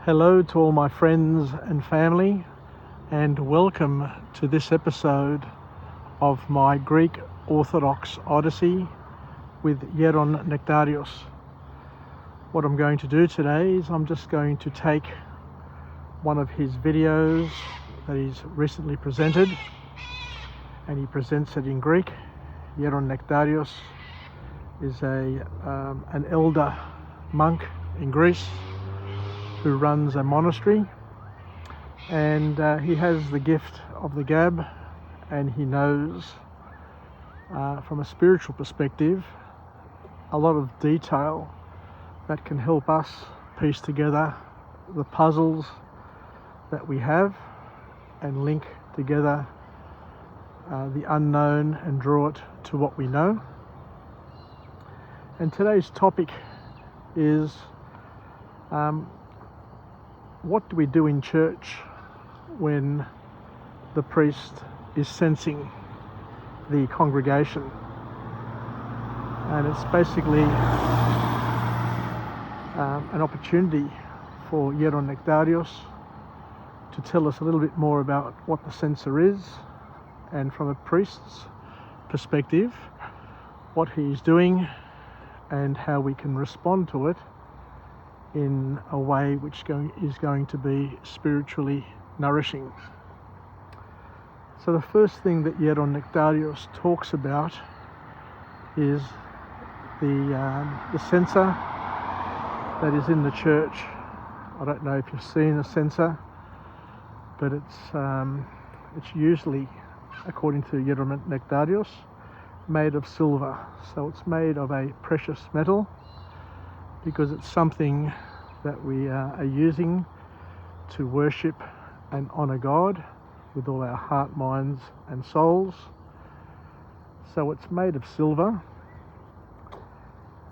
Hello to all my friends and family, and welcome to this episode of my Greek Orthodox Odyssey with Geron Nektarios. What I'm going to do today is I'm just going to take one of his videos that he's recently presented, and he presents it in Greek. Geron Nektarios is an elder monk in Greece who runs a monastery, and he has the gift of the gab, and he knows from a spiritual perspective a lot of detail that can help us piece together the puzzles that we have and link together the unknown and draw it to what we know. And today's topic is what do we do in church when the priest is sensing the congregation? And it's basically an opportunity for Geron Nektarios to tell us a little bit more about what the sensor is, and from a priest's perspective, what he's doing and how we can respond to it in a way which is going to be spiritually nourishing. So the first thing that Geron Nektarios talks about is the censer that is in the church. I don't know if you've seen a censer, but it's usually, according to Geron Nektarios, made of silver. So it's made of a precious metal, because it's something that we are using to worship and honor God with all our heart, minds and souls. So it's made of silver,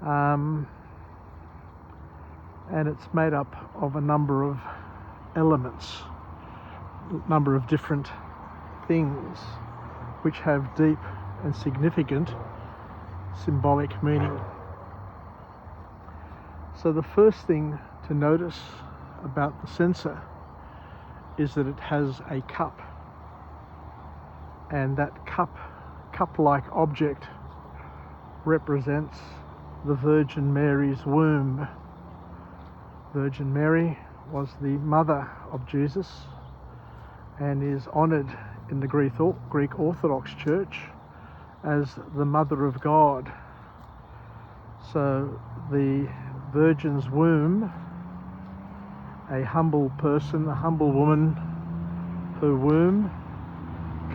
and it's made up of a number of elements, a number of different things which have deep and significant symbolic meaning. So the first thing to notice about the censer is that it has a cup, and that cup-like object represents the Virgin Mary's womb. Virgin Mary was the mother of Jesus and is honoured in the Greek Orthodox Church as the Mother of God. So the Virgin's womb, a humble person, a humble woman, her womb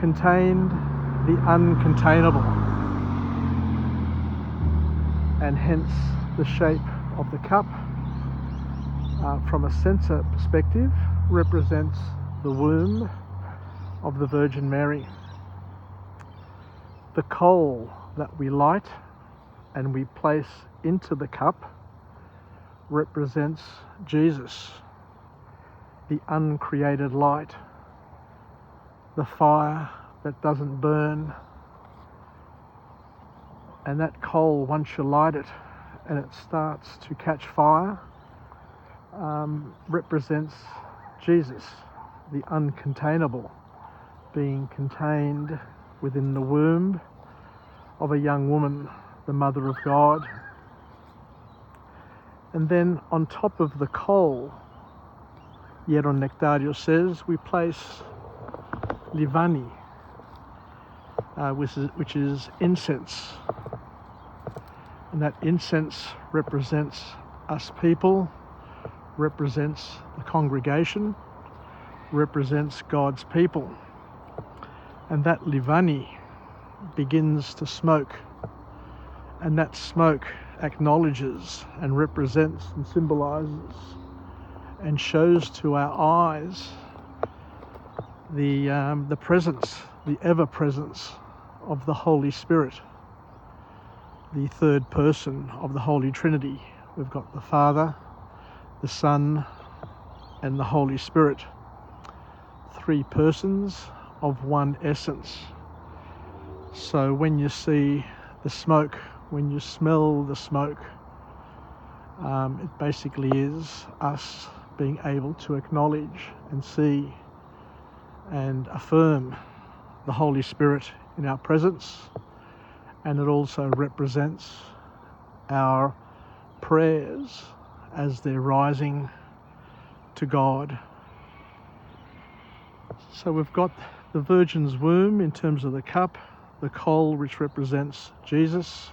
contained the uncontainable, and hence the shape of the cup, from a censer perspective, represents the womb of the Virgin Mary. The coal that we light and we place into the cup represents Jesus, the uncreated light, the fire that doesn't burn. And that coal, once you light it and it starts to catch fire, represents Jesus, the uncontainable, being contained within the womb of a young woman, the Mother of God. And then on top of the coal, Geron Nektarios says, we place livani, which is incense. And that incense represents us people, represents the congregation, represents God's people. And that livani begins to smoke, and that smoke acknowledges and represents and symbolizes and shows to our eyes the presence, the ever presence of the Holy Spirit, the third person of the Holy Trinity. We've got the Father, the Son and the Holy Spirit, three persons of one essence. So when you see the smoke, when you smell the smoke, it basically is us being able to acknowledge and see and affirm the Holy Spirit in our presence, and it also represents our prayers as they're rising to God. So we've got the Virgin's womb in terms of the cup, the coal which represents Jesus,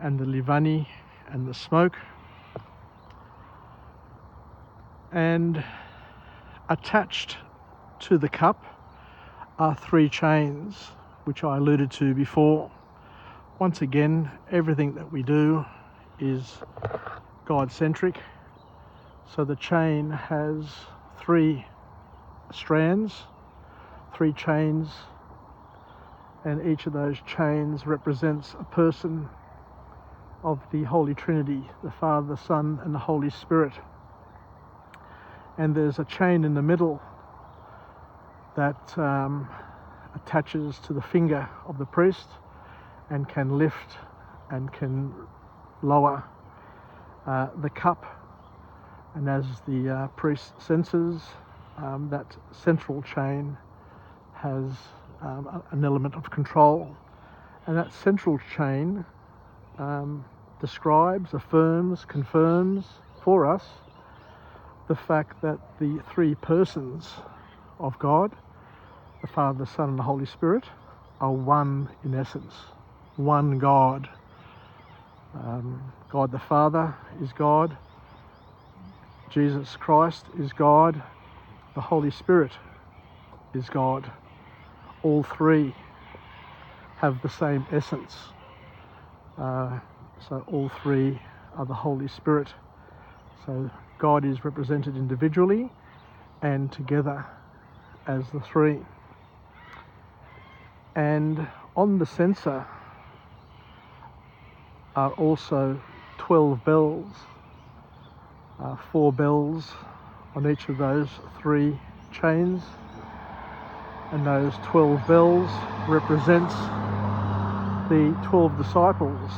and the Livani and the smoke. And attached to the cup are 3 chains, which I alluded to before. Once again, everything that we do is God-centric. So the chain has 3 strands, 3 chains, and each of those chains represents a person of the Holy Trinity, the Father, the Son, and the Holy Spirit. And there's a chain in the middle that attaches to the finger of the priest and can lift and can lower the cup. And as the priest senses, that central chain has an element of control. And that central chain describes, affirms, confirms for us the fact that the 3 persons of God, the Father, the Son, and the Holy Spirit, are one in essence, one God. God the Father is God, Jesus Christ is God, the Holy Spirit is God. All 3 have the same essence. So all 3 are the Holy Spirit. So God is represented individually and together as the 3. And on the censer are also 12 bells, 4 bells on each of those 3 chains. And those 12 bells represents the 12 disciples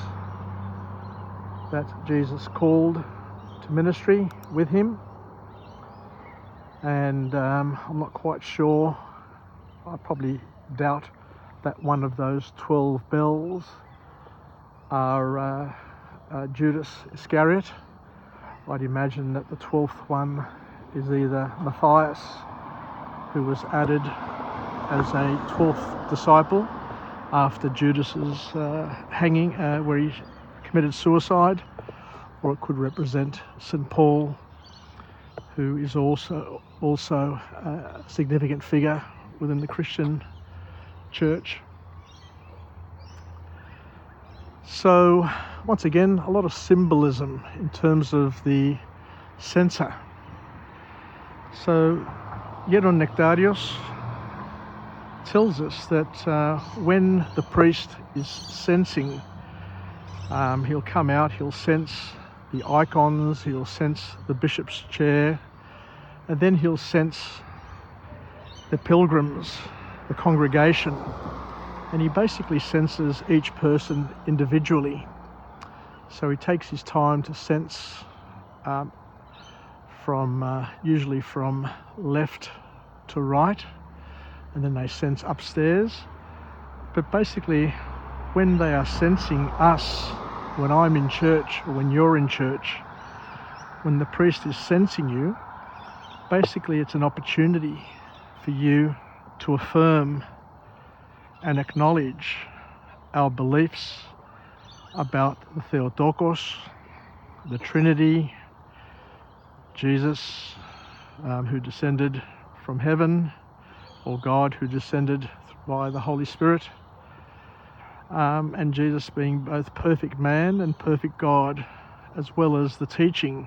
that Jesus called to ministry with him. And I'm not quite sure, I probably doubt that one of those 12 bells are Judas Iscariot. I'd imagine that the 12th one is either Matthias, who was added as a 12th disciple after Judas's hanging, where he committed suicide, or it could represent St. Paul, who is also a significant figure within the Christian church. So once again, a lot of symbolism in terms of the censer. So Geron Nektarios tells us that when the priest is sensing, he'll come out, he'll sense the icons, he'll sense the bishop's chair, and then he'll sense the pilgrims, the congregation, and he basically senses each person individually. So he takes his time to sense usually from left to right, and then they sense upstairs. But basically, when they are sensing us, when I'm in church or when you're in church, when the priest is sensing you, basically it's an opportunity for you to affirm and acknowledge our beliefs about the Theotokos, the Trinity, Jesus who descended from heaven, or God who descended by the Holy Spirit, and Jesus being both perfect man and perfect God, as well as the teachings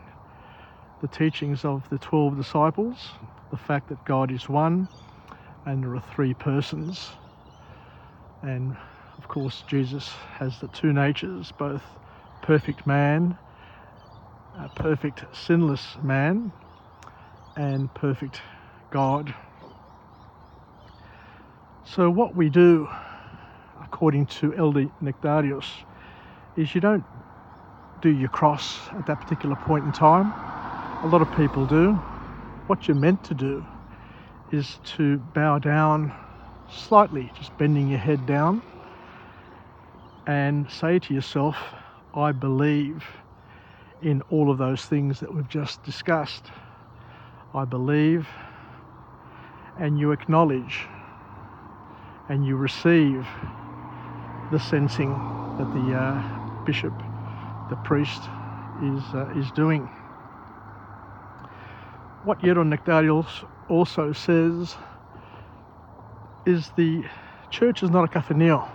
of the 12 disciples, the fact that God is one and there are 3 persons. And of course Jesus has the 2 natures, both perfect man, perfect sinless man, and perfect God. So what we do, according to Elder Nektarios, is you don't do your cross at that particular point in time. A lot of people do. what you're meant to do is to bow down slightly, just bending your head down, and say to yourself, I believe in all of those things that we've just discussed. I believe, and you acknowledge and you receive the sensing that the bishop, the priest, is doing. What Geron Nektarios also says is the church is not a kafeneo.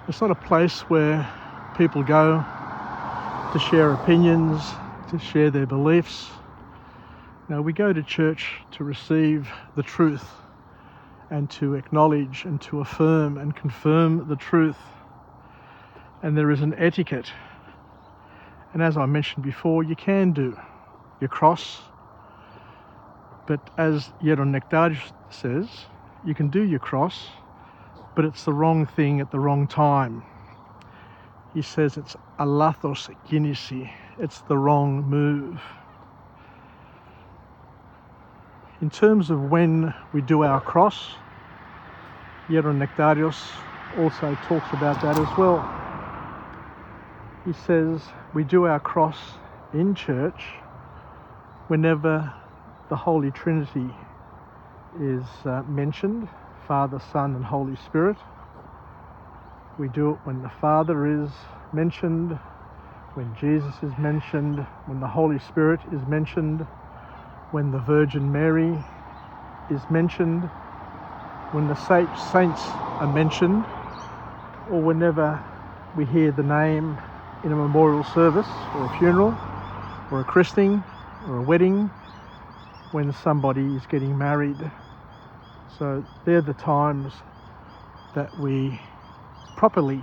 It's not a place where people go to share opinions, to share their beliefs. No, we go to church to receive the truth and to acknowledge and to affirm and confirm the truth. And there is an etiquette. And as I mentioned before, you can do your cross, but as Geron Nektarios says, you can do your cross, but it's the wrong thing at the wrong time. He says it's alathos kynisi, it's the wrong move. In terms of when we do our cross, Geron Nektarios also talks about that as well. He says we do our cross in church whenever the Holy Trinity is mentioned, Father, Son and Holy Spirit. We do it when the Father is mentioned, when Jesus is mentioned, when the Holy Spirit is mentioned, when the Virgin Mary is mentioned, when the saints are mentioned, or whenever we hear the name in a memorial service or a funeral or a christening or a wedding, when somebody is getting married. So they're the times that we properly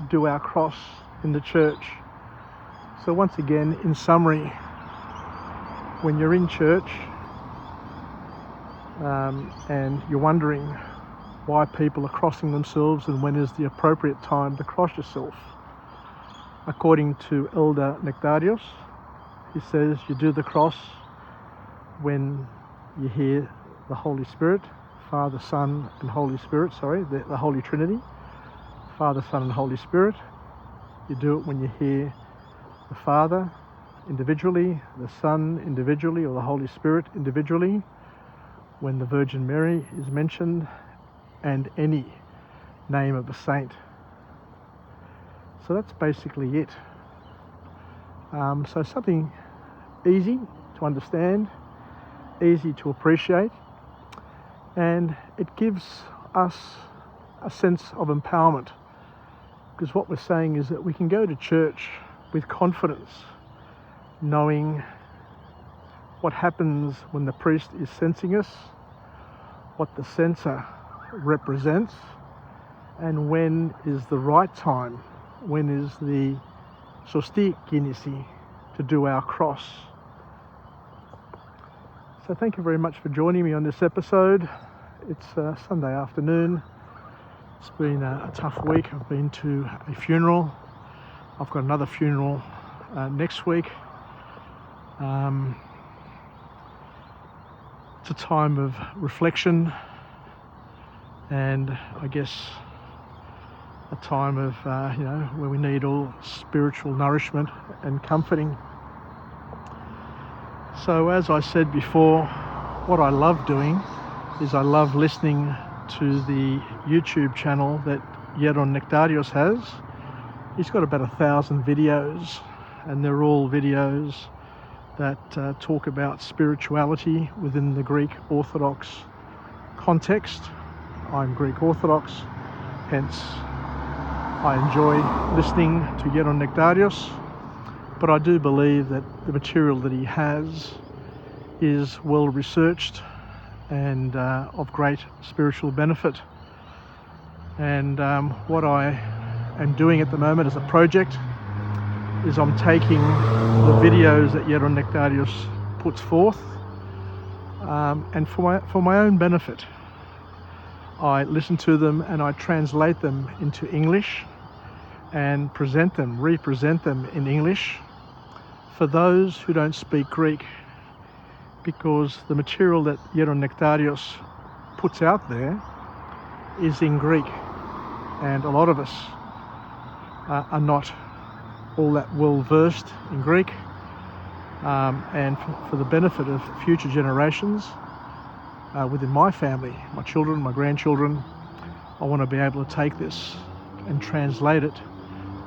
do our cross in the church. So once again, in summary, when you're in church and you're wondering why people are crossing themselves and when is the appropriate time to cross yourself, according to Elder Nektarios, he says you do the cross when you hear the Holy Spirit, Father, Son and Holy Spirit, the Holy Trinity, Father, Son and Holy Spirit. You do it when you hear the Father individually, the Son individually, or the Holy Spirit individually, when the Virgin Mary is mentioned, and any name of a saint. So that's basically it. So something easy to understand, easy to appreciate, and it gives us a sense of empowerment, because what we're saying is that we can go to church with confidence, knowing what happens when the priest is sensing us, what the censer represents, and when is the right time, when is the sosti kynisi to do our cross. So thank you very much for joining me on this episode. It's Sunday afternoon. It's been a tough week. I've been to a funeral. I've got another funeral next week. It's a time of reflection and I guess a time of where we need all spiritual nourishment and comforting. So as I said before, what I love doing is I love listening to the YouTube channel that Geron Nektarios has. He's got about 1,000 videos, and they're all videos that talk about spirituality within the Greek Orthodox context. I'm Greek Orthodox, hence I enjoy listening to Geron Nektarios, but I do believe that the material that he has is well researched and of great spiritual benefit. And what I am doing at the moment as a project is I'm taking the videos that Geron Nektarios puts forth, and for my own benefit, I listen to them and I translate them into English and represent them in English for those who don't speak Greek, because the material that Geron Nektarios puts out there is in Greek, and a lot of us are not all that well versed in Greek, and for the benefit of future generations within my family, my children, my grandchildren, I want to be able to take this and translate it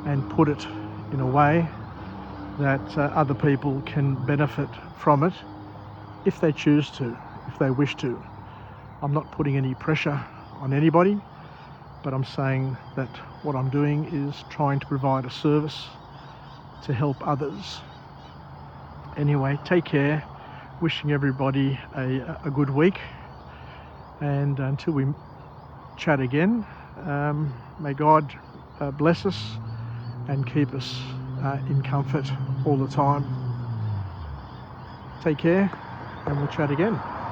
and put it in a way that other people can benefit from it if they choose to, if they wish to. I'm not putting any pressure on anybody, but I'm saying that what I'm doing is trying to provide a service to help others. Anyway, take care. Wishing everybody a good week, and until we chat again, may God bless us and keep us in comfort all the time. Take care, and we'll chat again.